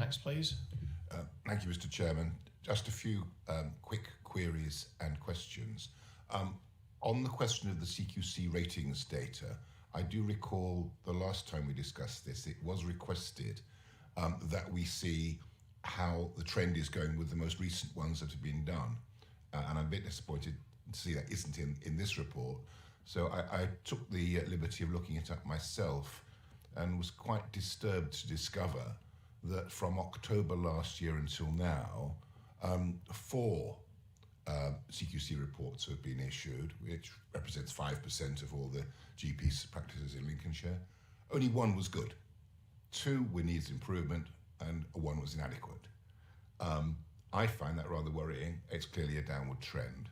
Next, please. Thank you, Mr. Chairman. Just a few quick queries and questions. On the question of the CQC ratings data, I do recall the last time we discussed this, it was requested that we see how the trend is going with the most recent ones that have been done. And I'm a bit disappointed to see that isn't in this report. So I took the liberty of looking it up myself and was quite disturbed to discover that from October last year until now, 4 CQC reports have been issued, which represents 5% of all the GP practices in Lincolnshire. Only 1 was good, 2 were needs improvement, and 1 was inadequate. I find that rather worrying. It's clearly a downward trend.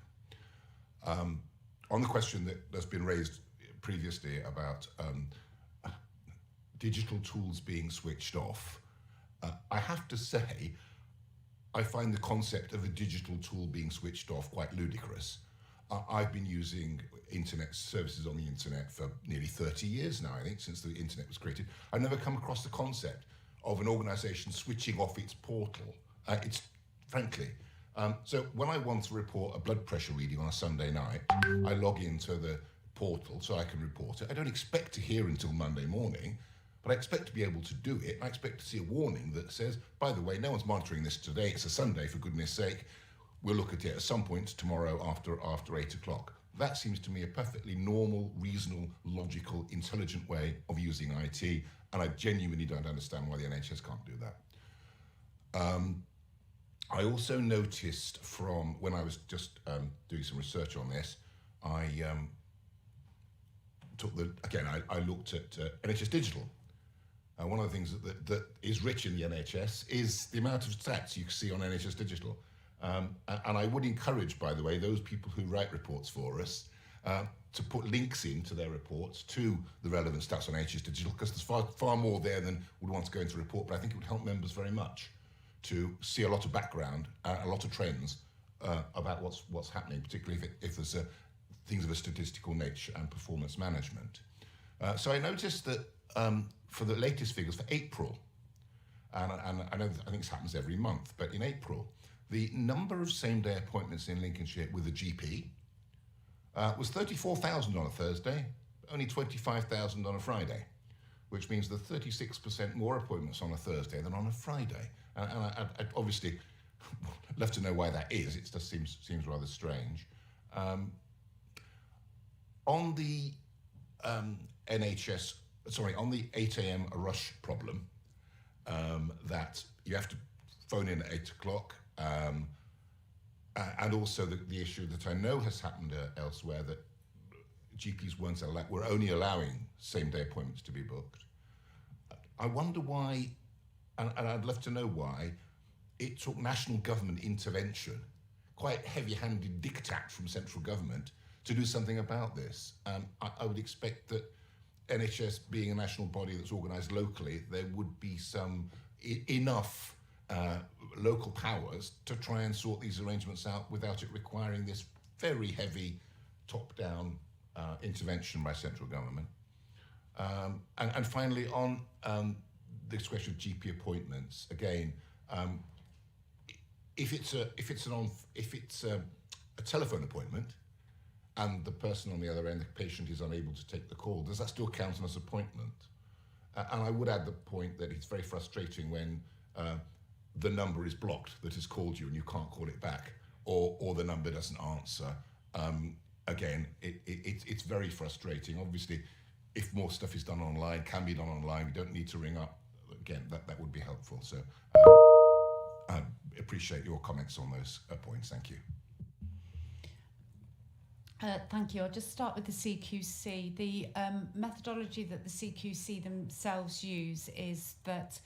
On the question that's been raised previously about digital tools being switched off, I have to say, I find the concept of a digital tool being switched off quite ludicrous. I've been using internet services on the internet for nearly 30 years now, I think, since the internet was created. I've never come across the concept of an organisation switching off its portal. It's frankly. So when I want to report a blood pressure reading on a Sunday night, I log into the portal so I can report it. I don't expect to hear until Monday morning, but I expect to be able to do it. I expect to see a warning that says, by the way, no one's monitoring this today. It's a Sunday, for goodness sake. We'll look at it at some point tomorrow after 8 o'clock. That seems to me a perfectly normal, reasonable, logical, intelligent way of using IT, and I genuinely don't understand why the NHS can't do that. I also noticed from when I was just doing some research on this, I looked at NHS Digital. One of the things that is rich in the NHS is the amount of stats you can see on NHS Digital. And I would encourage, by the way, those people who write reports for us to put links into their reports to the relevant stats on NHS Digital, because there's far more there than would want to go into a report, but I think it would help members very much to see a lot of background, a lot of trends about what's happening, particularly if there's things of a statistical nature and performance management. So I noticed that for the latest figures for April, and I think this happens every month, but in April, the number of same-day appointments in Lincolnshire with a GP was 34,000 on a Thursday, only 25,000 on a Friday, which means that 36% more appointments on a Thursday than on a Friday. And I'd obviously love to know why that is. It just seems rather strange. On the NHS, on the 8 a.m. rush problem, that you have to phone in at 8 o'clock, and also the issue that I know has happened elsewhere, that GPs were only allowing same-day appointments to be booked. I wonder why, and I'd love to know why, it took national government intervention, quite heavy-handed diktat from central government, to do something about this. I would expect that NHS being a national body that's organised locally, there would be enough local powers to try and sort these arrangements out without it requiring this very heavy top-down intervention by central government. And finally, on this question of GP appointments, again, if it's a telephone appointment and the person on the other end, the patient, is unable to take the call, does that still count as an appointment? And I would add the point that it's very frustrating when the number is blocked that has called you and you can't call it back, or the number doesn't answer. Again, it's very frustrating. Obviously, if more stuff is done online, can be done online, we don't need to ring up. Again, that would be helpful. So I appreciate your comments on those points. Thank you. Thank you. I'll just start with the CQC. The methodology that the CQC themselves use is that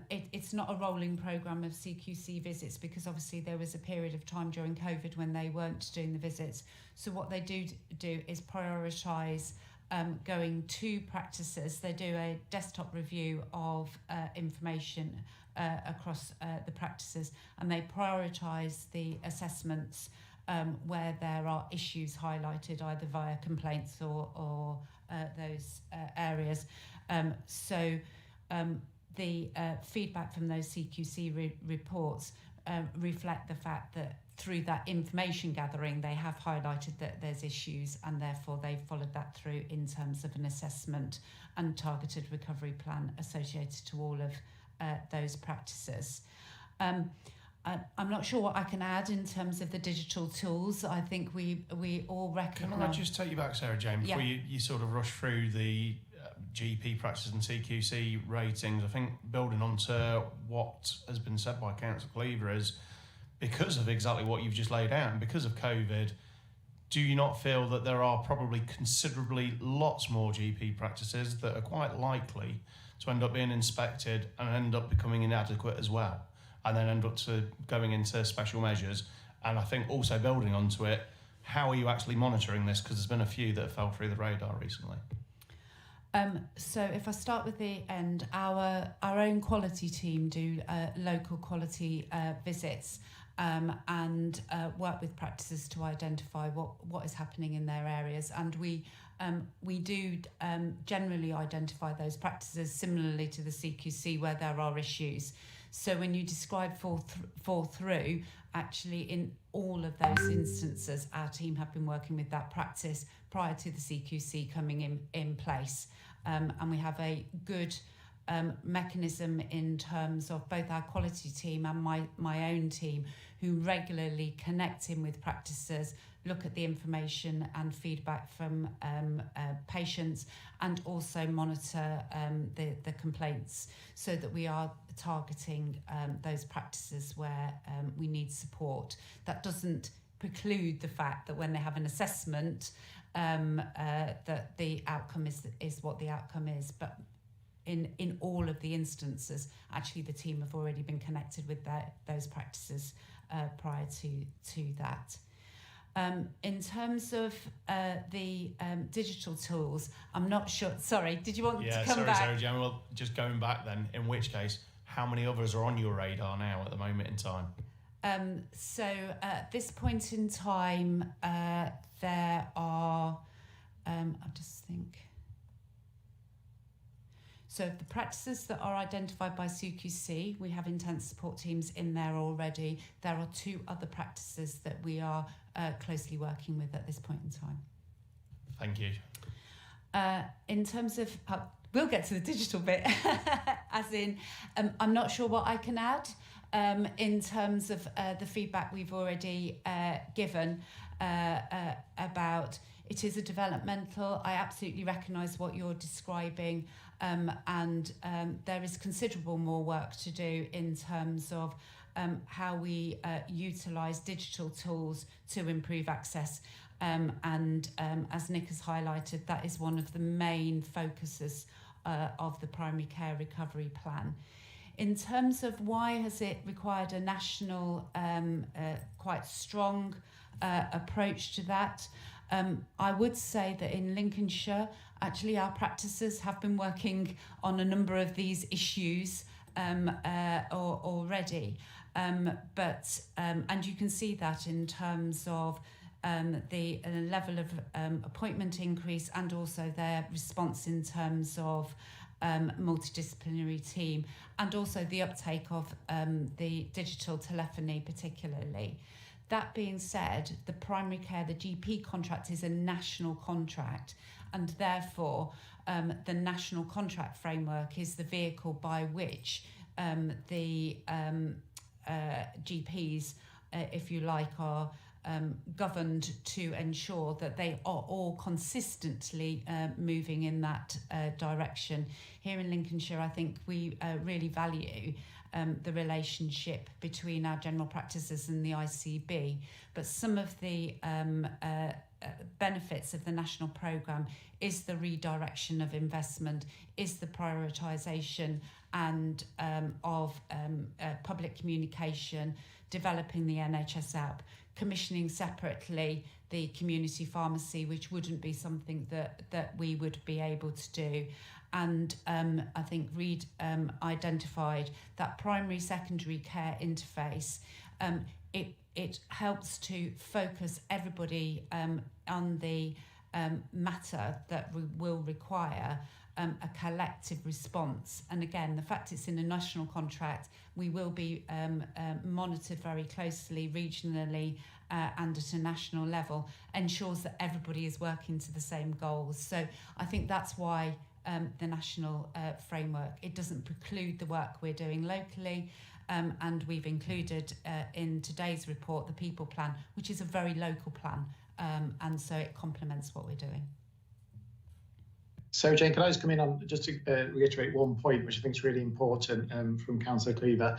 it's not a rolling programme of CQC visits, because obviously there was a period of time during COVID when they weren't doing the visits. So what they do is prioritise going to practices. They do a desktop review of information across the practices, and they prioritise the assessments where there are issues highlighted either via complaints or those areas. So the feedback from those CQC reports reflect the fact that through that information gathering, they have highlighted that there's issues, and therefore they've followed that through in terms of an assessment and targeted recovery plan associated to all of those practices. I'm not sure what I can add in terms of the digital tools. I think we all recognise... Can I just take you back, Sarah Jane, before you sort of rush through the GP practices and CQC ratings? I think building onto what has been said by Councillor Cleaver is, because of exactly what you've just laid out and because of COVID, do you not feel that there are probably considerably lots more GP practices that are quite likely to end up being inspected and end up becoming inadequate as well, and then end up going into special measures? And I think also building onto it, how are you actually monitoring this? Because there's been a few that have fell through the radar recently. So if I start with the end, our own quality team do local quality visits and work with practices to identify what is happening in their areas, and we do generally identify those practices similarly to the CQC where there are issues. So when you describe fall through, actually in all of those instances, our team have been working with that practice prior to the CQC coming in place. And we have a good mechanism in terms of both our quality team and my own team, who regularly connect in with practices, look at the information and feedback from patients, and also monitor the complaints, so that we are targeting those practices where we need support. That doesn't preclude the fact that when they have an assessment, that the outcome is what the outcome is. But in all of the instances, actually the team have already been connected with those practices prior to that. In terms of the digital tools, I'm not sure. Sorry, did you want to come back? Sorry, Jen. Well, just going back then, in which case, how many others are on your radar now at the moment in time? So at this point in time, there are, I'll just think. So the practices that are identified by CQC, we have intense support teams in there already. There are 2 other practices that we are closely working with at this point in time. Thank you. In terms of, we'll get to the digital bit, as in, I'm not sure what I can add in terms of the feedback we've already given about it is a developmental. I absolutely recognise what you're describing, and there is considerable more work to do in terms of how we utilise digital tools to improve access. And as Nick has highlighted, that is one of the main focuses of the primary care recovery plan. In terms of why has it required a national, quite strong approach to that, I would say that in Lincolnshire, actually our practices have been working on a number of these issues already. But and you can see that in terms of the level of appointment increase, and also their response in terms of multidisciplinary team, and also the uptake of the digital telephony particularly. That being said, the primary care, the GP contract is a national contract, and therefore the national contract framework is the vehicle by which the GPs, if you like, are governed to ensure that they are all consistently moving in that direction. Here in Lincolnshire, I think we really value the relationship between our general practices and the ICB, but some of the benefits of the national programme is the redirection of investment, is the prioritisation and of public communication, developing the NHS app, commissioning separately the community pharmacy, which wouldn't be something that we would be able to do. And I think Reid identified that primary secondary care interface. It helps to focus everybody on the matter that we will require a collective response. And again, the fact it's in a national contract, we will be monitored very closely regionally and at a national level, ensures that everybody is working to the same goals. So I think that's why the national framework, it doesn't preclude the work we're doing locally, and we've included in today's report the people plan, which is a very local plan, and so it complements what we're doing. So Jane, can I just come in on just to reiterate one point, which I think is really important from Councillor Cleaver,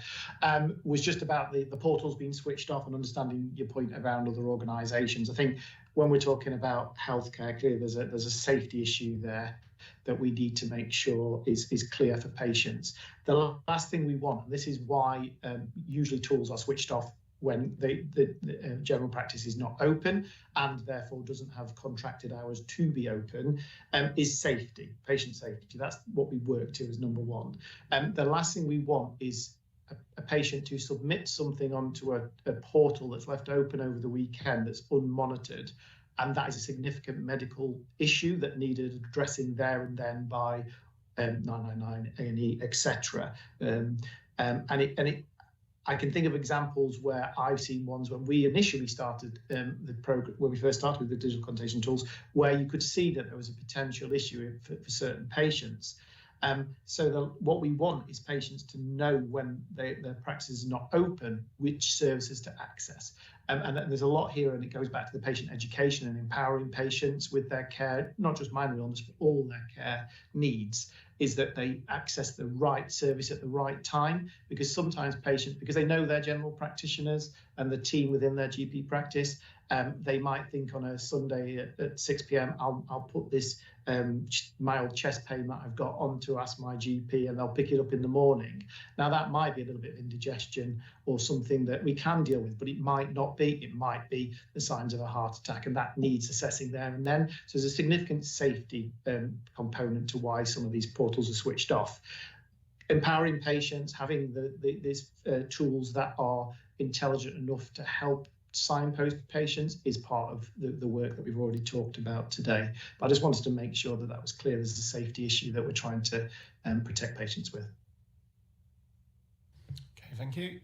was just about the portals being switched off and understanding your point around other organisations. I think when we're talking about healthcare, clearly there's a safety issue there that we need to make sure is clear for patients. The last thing we want, and this is why usually tools are switched off when the general practice is not open and therefore doesn't have contracted hours to be open, is safety, patient safety. That's what we work to as number one. The last thing we want is a patient to submit something onto a portal that's left open over the weekend that's unmonitored, and that is a significant medical issue that needed addressing there and then by 999, A&E, etc. I can think of examples where I've seen ones when we initially started the program, when we first started with the digital consultation tools, where you could see that there was a potential issue for certain patients. What we want is patients to know when their practice is not open, which services to access. And there's a lot here, and it goes back to the patient education and empowering patients with their care, not just minor illness, but all their care needs, is that they access the right service at the right time. Because sometimes patients, because they know their general practitioners and the team within their GP practice, they might think on a Sunday at 6 p.m, I'll put this mild chest pain that I've got on to ask my GP, and they'll pick it up in the morning. Now that might be a little bit of indigestion or something that we can deal with, but it might not be. It might be the signs of a heart attack, and that needs assessing there and then. So there's a significant safety component to why some of these portals are switched off. Empowering patients, having these tools that are intelligent enough to help signpost patients is part of the work that we've already talked about today. But I just wanted to make sure that was clear. There's a safety issue that we're trying to protect patients with. Okay, thank you.